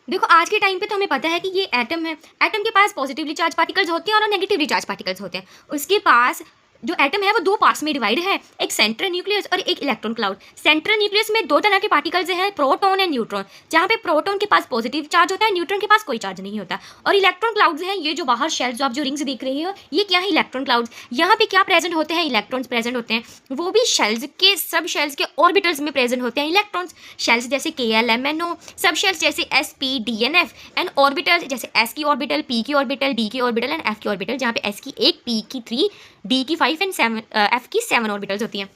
देखो आज के टाइम पे तो हमें पता है कि ये एटम है। एटम के पास पॉजिटिवली चार्ज पार्टिकल्स होते हैं और नेगेटिवली चार्ज पार्टिकल्स होते हैं। उसके पास जो एटम है वो दो पार्ट्स में डिवाइड है, एक सेंट्रल न्यूक्लियस और एक इलेक्ट्रॉन क्लाउड। सेंट्रल न्यूक्लियस में दो तरह के पार्टिकल्स हैं, प्रोटॉन एंड न्यूट्रॉन, जहाँ पे प्रोटॉन के पास पॉजिटिव चार्ज होता है, न्यूट्रॉन के पास कोई चार्ज नहीं होता। और इलेक्ट्रॉन क्लाउड्स हैं, ये जो बाहर शेल्स जो आप जो रिंग्स देख रहे हो, ये क्या है? Electron clouds. यहाँ पे क्या प्रेजेंट होते हैं? इलेक्ट्रॉन्स प्रेजेंट होते हैं, वो भी शेल्स के, सब शेल्स के ऑर्बिटल्स में प्रेजेंट होते हैं इलेक्ट्रॉन्स। शेल्स जैसे KLMNO, सब शेल्स जैसे SP DNF एंड ऑर्बिटल्स जैसे S की ऑर्बिटल, P की ऑर्बिटल, D की ऑर्बिटल एंड F की ऑर्बिटल, जहाँ पे S की 1, P की 3, D की 5 एंड 7, F की 7 ऑर्बिटल्स होती हैं।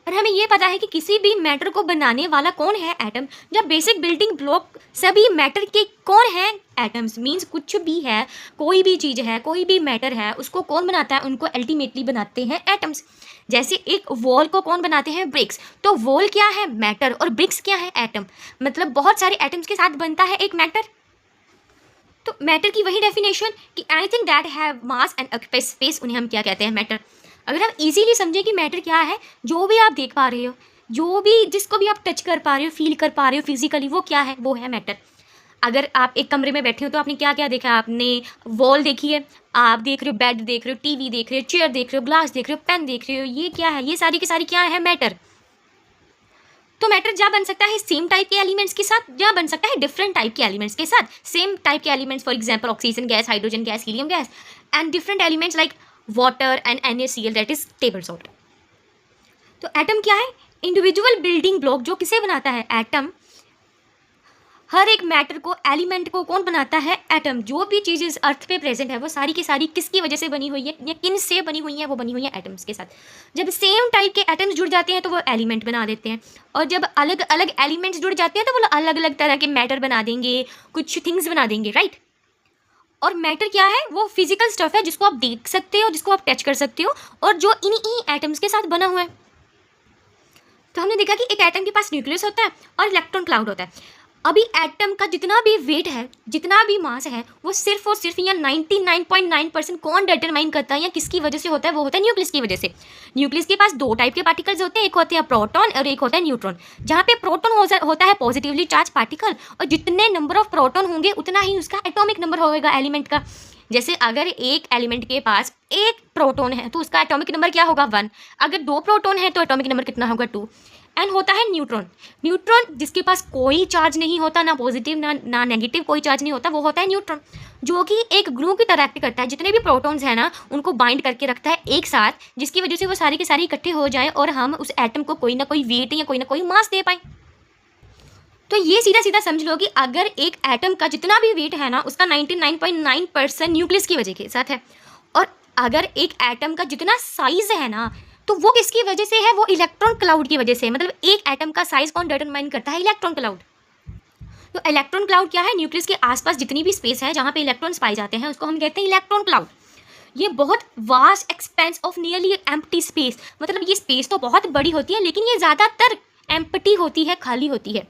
और हमें ये पता है कि किसी भी मैटर को बनाने वाला कौन है? एटम। जब बेसिक बिल्डिंग ब्लॉक सभी मैटर के कौन है? एटम्स। मीन्स कुछ भी है, कोई भी चीज़ है, कोई भी मैटर है, उसको कौन बनाता है? उनको अल्टीमेटली बनाते हैं एटम्स। जैसे एक वॉल को कौन बनाते हैं? ब्रिक्स। तो वॉल क्या है? मैटर। और ब्रिक्स क्या है? एटम। मतलब बहुत सारे एटम्स के साथ बनता है एक मैटर। तो मैटर की वही डेफिनेशन कि anything that have mass and occupies space, उन्हें हम क्या कहते हैं? मैटर। अगर हम इजीली समझें कि मैटर क्या है, जो भी आप देख पा रहे हो, जो भी जिसको भी आप टच कर पा रहे हो, फील कर पा रहे हो फिजिकली, वो क्या है? वो है मैटर। अगर आप एक कमरे में बैठे हो तो आपने क्या क्या देखा? आपने वॉल देखी है, आप देख रहे हो बेड देख रहे हो, टीवी देख रहे हो, चेयर देख रहे हो, ग्लास देख रहे हो, पेन देख रहे हो, ये क्या है? ये सारी की सारी क्या है? मैटर। तो मैटर या बन सकता है सेम टाइप के एलिमेंट्स के साथ, या बन सकता है डिफरेंट टाइप के एलिमेंट्स के साथ। सेम टाइप के elements for example oxygen gas, hydrogen gas, helium gas, and different elements like water and NaCl that is table salt. तो एटम क्या है? इंडिविजुअल बिल्डिंग ब्लॉक जो किसे बनाता है? एटम। हर एक मैटर को, एलिमेंट को कौन बनाता है? एटम। जो भी चीज़ इस अर्थ पे प्रेजेंट है वो सारी की सारी किसकी वजह से बनी हुई है या किन से बनी हुई है? वो बनी हुई है एटम्स के साथ। जब सेम टाइप के एटम्स जुड़ जाते हैं तो वो एलिमेंट बना देते हैं, और जब अलग अलग एलिमेंट्स जुड़ जाते हैं तो वो अलग अलग तरह के मैटर बना देंगे, कुछ थिंग्स बना देंगे, राइट। और मैटर क्या है? वो फिजिकल स्टफ है जिसको आप देख सकते हो, जिसको आप टच कर सकते हो, और जो इन्हीं एटम्स के साथ बना हुआ है। तो हमने देखा कि एक एटम के पास न्यूक्लियस होता है और इलेक्ट्रॉन क्लाउड होता है। अभी एटम का जितना भी वेट है, जितना भी मास है, वो सिर्फ और सिर्फ या 99.9% कौन डिटरमाइन करता है या किसकी वजह से होता है? वो होता है न्यूक्लियस की वजह से। न्यूक्लियस के पास दो टाइप के पार्टिकल्स होते हैं, एक होते हैं प्रोटॉन और एक होता है न्यूट्रॉन। जहाँ पे प्रोटॉन होता है पॉजिटिवली चार्ज पार्टिकल, और जितने नंबर ऑफ प्रोटॉन होंगे उतना ही उसका एटॉमिक नंबर होगा एलिमेंट का। जैसे अगर एक एलिमेंट के पास एक प्रोटॉन है तो उसका एटॉमिक नंबर क्या होगा? 1। अगर 2 प्रोटॉन है तो एटॉमिक नंबर कितना होगा? 2। एंड होता है न्यूट्रॉन। न्यूट्रॉन जिसके पास कोई चार्ज नहीं होता, ना पॉजिटिव ना नेगेटिव, कोई चार्ज नहीं होता, वो होता है न्यूट्रॉन, जो कि एक ग्लू की तरह एक्ट करता है। जितने भी प्रोटॉन्स हैं ना, उनको बाइंड करके रखता है एक साथ, जिसकी वजह से वो सारे के सारे इकट्ठे हो जाएं और हम उस एटम को कोई ना कोई वेट या कोई ना कोई मास दे पाए। तो ये सीधा सीधा समझ लो कि अगर एक एटम का जितना भी वेट है ना, उसका 99.9% न्यूक्लियस की वजह के साथ है। और अगर एक एटम का जितना साइज है ना, तो वो किसकी वजह से है? वो इलेक्ट्रॉन क्लाउड की वजह से। मतलब एक एटम का साइज कौन डिटरमाइन करता है? Electron cloud. तो इलेक्ट्रॉन क्लाउड क्या है? न्यूक्लियस के आसपास जितनी भी स्पेस है जहाँ पे इलेक्ट्रॉन्स पाए जाते हैं, उसको हम कहते हैं इलेक्ट्रॉन क्लाउड। ये बहुत vast expense of nearly empty space, मतलब ये स्पेस तो बहुत बड़ी होती है लेकिन ये ज़्यादातर एम्प्टी होती है, खाली होती है।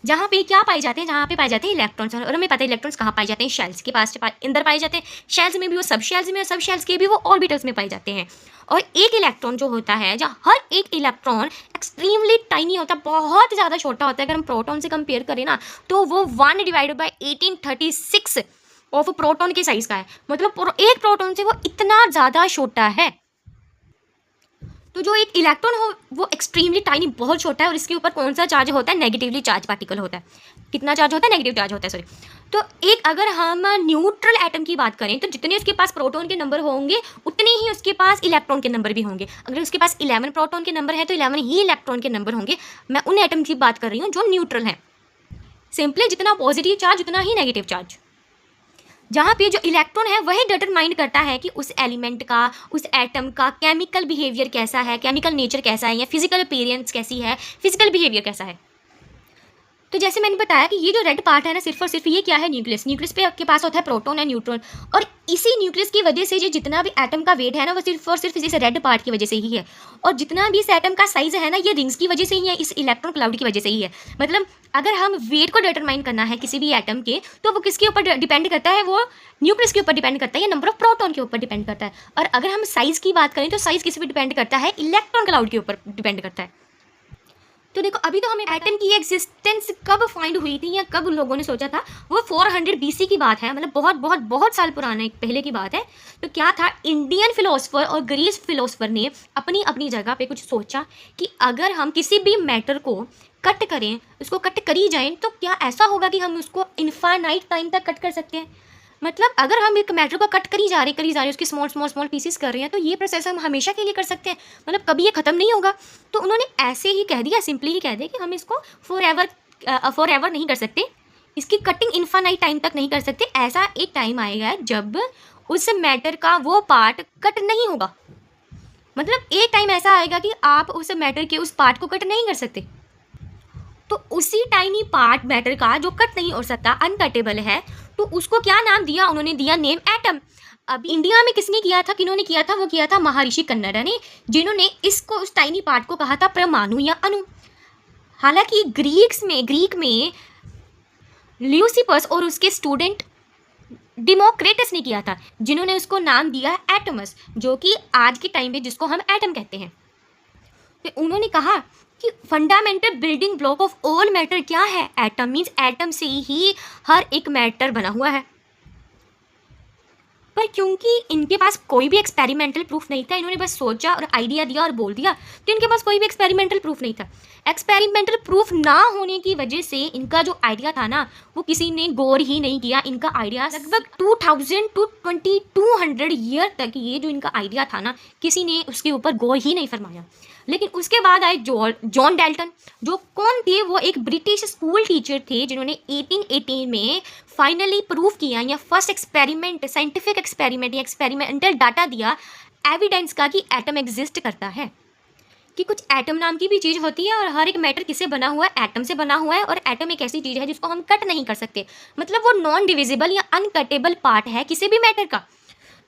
जहाँ पे क्या पाए जाते हैं? जहाँ पे पाए जाते हैं इलेक्ट्रॉन्स। और हमें पता है इलेक्ट्रॉन्स कहाँ पाए जाते हैं? शेल्स के पास अंदर पाए जाते हैं। शेल्स में भी वो सब शेल्स में, और सब शेल्स के भी वो ऑर्बिटल्स में पाए जाते हैं। और एक इलेक्ट्रॉन जो होता है, जहाँ हर एक इलेक्ट्रॉन एक्सट्रीमली टाइनी होता है, बहुत ज़्यादा छोटा होता है। अगर हम प्रोटॉन से कंपेयर करें ना, तो वो 1/1836 ऑफ प्रोटॉन के साइज़ का है। मतलब एक प्रोटॉन से वो इतना ज़्यादा छोटा है। तो जो एक इलेक्ट्रॉन हो वो एक्सट्रीमली टाइनी, बहुत छोटा है, और इसके ऊपर कौन सा चार्ज होता है? नेगेटिवली चार्ज पार्टिकल होता है। कितना चार्ज होता है? नेगेटिव चार्ज होता है, सॉरी। तो एक अगर हम न्यूट्रल एटम की बात करें तो जितने उसके पास प्रोटॉन के नंबर होंगे उतने ही उसके पास इलेक्ट्रॉन के नंबर भी होंगे। अगर उसके पास 11 प्रोटॉन के नंबर है तो 11 ही इलेक्ट्रॉन के नंबर होंगे। मैं उन एटम की बात कर रही हूँ जो न्यूट्रल हैं। सिंपली जितना पॉजिटिव चार्ज उतना ही नेगेटिव चार्ज। जहाँ पे जो इलेक्ट्रॉन है वही डिटरमाइन करता है कि उस एलिमेंट का, उस एटम का केमिकल बिहेवियर कैसा है, केमिकल नेचर कैसा है, या फिजिकल अपीयरेंस कैसी है, फिजिकल बिहेवियर कैसा है। तो जैसे मैंने बताया कि ये जो रेड पार्ट है ना, सिर्फ और सिर्फ ये क्या है? न्यूक्लियस। न्यूक्लियस पे आपके पास होता है प्रोटॉन एंड न्यूट्रॉन, और इसी न्यूक्लियस की वजह से जो जितना भी एटम का वेट है ना, वो सिर्फ और सिर्फ इस रेड पार्ट की वजह से ही है। और जितना भी इस एटम का साइज है ना, ये रिंग्स की वजह से ही है, इस इलेक्ट्रॉन क्लाउड की वजह से ही है। मतलब अगर हम वेट को डिटरमाइन करना है किसी भी एटम के, तो वो किसके ऊपर डिपेंड करता है? वो न्यूक्लियस के ऊपर डिपेंड करता है, या नंबर ऑफ प्रोटॉन के ऊपर डिपेंड करता है। और अगर हम साइज की बात करें तो साइज किस पे डिपेंड करता है? इलेक्ट्रॉन क्लाउड के ऊपर डिपेंड करता है। तो देखो अभी तो हमें एटम की एग्जिस्टेंस कब फाइंड हुई थी या कब लोगों ने सोचा था, वो 400 BC की बात है, मतलब बहुत बहुत बहुत साल पुराना एक पहले की बात है। तो क्या था, इंडियन फिलोसफर और ग्रीस फिलोसफर ने अपनी अपनी जगह पे कुछ सोचा कि अगर हम किसी भी मैटर को कट करें, उसको कट करी जाए, तो क्या ऐसा होगा कि हम उसको इनफाइनाइट टाइम तक कट कर सकते हैं। मतलब अगर हम एक मैटर को कट करी जा रहे उसके स्मॉल स्मॉल स्मॉल पीसेस कर रहे हैं, तो ये प्रोसेस हम हमेशा के लिए कर सकते हैं, मतलब कभी ये ख़त्म नहीं होगा। तो उन्होंने ऐसे ही कह दिया, सिंपली ही कह दिया कि हम इसको फॉर एवर नहीं कर सकते, इसकी कटिंग इनफाइनाइट टाइम तक नहीं कर सकते। ऐसा एक टाइम आएगा जब उस मैटर का वो पार्ट कट नहीं होगा, मतलब एक टाइम ऐसा आएगा कि आप उस मैटर के उस पार्ट को कट नहीं कर सकते। तो उसी टाइनी पार्ट मैटर का जो कट नहीं हो सकता, अनकटेबल है, तो उसको क्या नाम दिया, उन्होंने दिया नेम एटम। अब इंडिया में किसने किया था, किन्होंने किया था, वो किया था महर्षि कन्नड़ा ने, जिन्होंने इसको उस टाइनी पार्ट को कहा था परमाणु या अणु। हालांकि ग्रीक में ल्यूसिपस और उसके स्टूडेंट डेमोक्रेटस ने किया था, जिन्होंने उसको नाम दिया एटमस, जो कि आज के टाइम में जिसको हम एटम कहते हैं। तो उन्होंने कहा कि fundamental building block of all matter क्या है, एटम। मीन्स एटम से ही हर एक मैटर बना हुआ है। पर क्योंकि इनके पास कोई भी एक्सपेरिमेंटल प्रूफ नहीं था, इन्होंने बस सोचा और आइडिया दिया और बोल दिया, तो इनके पास कोई भी एक्सपेरिमेंटल प्रूफ नहीं था। एक्सपेरिमेंटल प्रूफ ना होने की वजह से इनका जो आइडिया था ना, वो किसी ने गौर ही नहीं किया। इनका आइडिया लगभग 2000 to 2200 ईयर तक ये जो इनका आइडिया था ना, किसी ने उसके ऊपर गौर ही नहीं फरमाया। लेकिन उसके बाद आए जॉन डाल्टन, जो कौन थे, वो एक ब्रिटिश स्कूल टीचर थे, जिन्होंने 1818 में फाइनली प्रूफ किया, या फर्स्ट एक्सपेरिमेंट, साइंटिफिक एक्सपेरिमेंट या एक्सपेरिमेंटल डाटा दिया एविडेंस का कि एटम एग्जिस्ट करता है, कि कुछ एटम नाम की भी चीज़ होती है और हर एक मैटर किससे बना हुआ है, एटम से बना हुआ है। और एटम एक ऐसी चीज़ है जिसको हम कट नहीं कर सकते, मतलब वो नॉन डिविजिबल या अनकटेबल पार्ट है किसी भी मैटर का।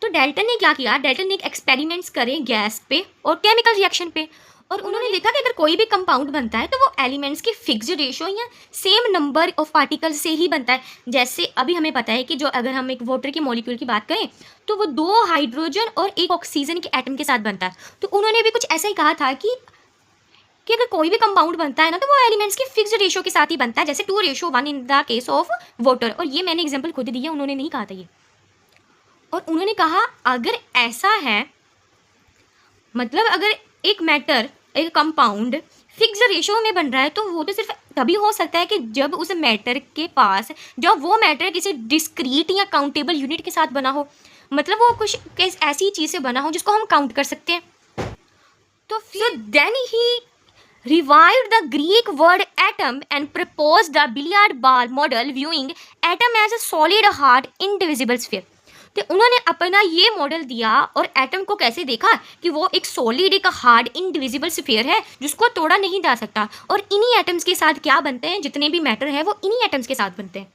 तो डाल्टन ने क्या किया, डाल्टन ने एक्सपेरिमेंट्स करे गैस पे और केमिकल रिएक्शन पे, और उन्होंने देखा कि अगर कोई भी कंपाउंड बनता है तो वो एलिमेंट्स की फिक्स्ड रेशो या सेम नंबर ऑफ पार्टिकल्स से ही बनता है। जैसे अभी हमें पता है कि जो अगर हम एक वाटर के मॉलिक्यूल की बात करें तो वो 2 हाइड्रोजन और 1 ऑक्सीजन के एटम के साथ बनता है। तो उन्होंने भी कुछ ऐसा ही कहा था कि अगर कोई भी कंपाउंड बनता है ना, तो वो एलिमेंट्स की फिक्स्ड रेशो के साथ ही बनता है, जैसे 2:1 in the case of water. और ये मैंने एग्जाम्पल खुद दिया, उन्होंने नहीं कहा था ये। और उन्होंने कहा अगर ऐसा है, मतलब अगर एक मैटर, एक कंपाउंड फिक्स रेशो में बन रहा है, तो वो तो सिर्फ तभी हो सकता है कि जब उस मैटर के पास, जब वो मैटर किसी डिस्क्रीट या काउंटेबल यूनिट के साथ बना हो, मतलब वो कुछ ऐसी चीज़ से बना हो जिसको हम काउंट कर सकते हैं। तो फिर then he revived the Greek word atom and proposed the billiard ball model viewing atom as a solid hard indivisible sphere। तो उन्होंने अपना ये मॉडल दिया और एटम को कैसे देखा कि वो एक सॉलिड, एक हार्ड इनडिविजिबल स्फीयर है जिसको तोड़ा नहीं जा सकता। और इन्हीं एटम्स के साथ क्या बनते हैं, जितने भी मैटर है वो इन्हीं एटम्स के साथ बनते हैं।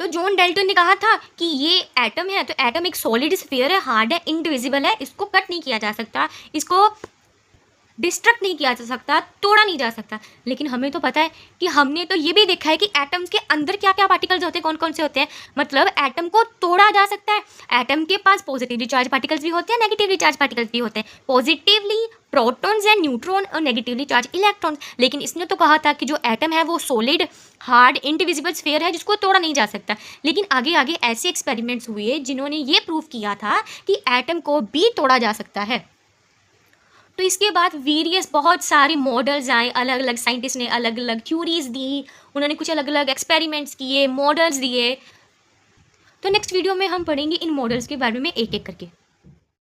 तो जॉन डाल्टन ने कहा था कि ये एटम है, तो एटम एक सॉलिड स्फीयर है, हार्ड है, इनडिविजिबल है, इसको कट नहीं किया जा सकता, इसको डिस्ट्रक्ट नहीं किया जा सकता, तोड़ा नहीं जा सकता। लेकिन हमें तो पता है कि हमने तो ये भी देखा है कि एटम्स के अंदर क्या क्या पार्टिकल्स होते हैं, कौन कौन से होते हैं। मतलब एटम को तोड़ा जा सकता है। एटम के पास पॉजिटिवली चार्ज पार्टिकल्स भी होते हैं, नेगेटिवली चार्ज पार्टिकल्स भी होते हैं। पॉजिटिवली प्रोटॉन्स एंड न्यूट्रॉन और नेगेटिवली चार्ज इलेक्ट्रॉन्स। लेकिन इसने तो कहा था कि जो एटम है वो सॉलिड, हार्ड, इनडिविजिबल स्फीयर है जिसको तोड़ा नहीं जा सकता। लेकिन आगे आगे ऐसे एक्सपेरिमेंट्स हुए जिन्होंने ये प्रूव किया था कि एटम को भी तोड़ा जा सकता है। तो इसके बाद वेरियस बहुत सारे मॉडल्स आए, अलग अलग साइंटिस्ट ने अलग अलग थ्योरीज दी, उन्होंने कुछ अलग अलग एक्सपेरिमेंट्स किए, मॉडल्स दिए। तो नेक्स्ट वीडियो में हम पढ़ेंगे इन मॉडल्स के बारे में एक एक करके।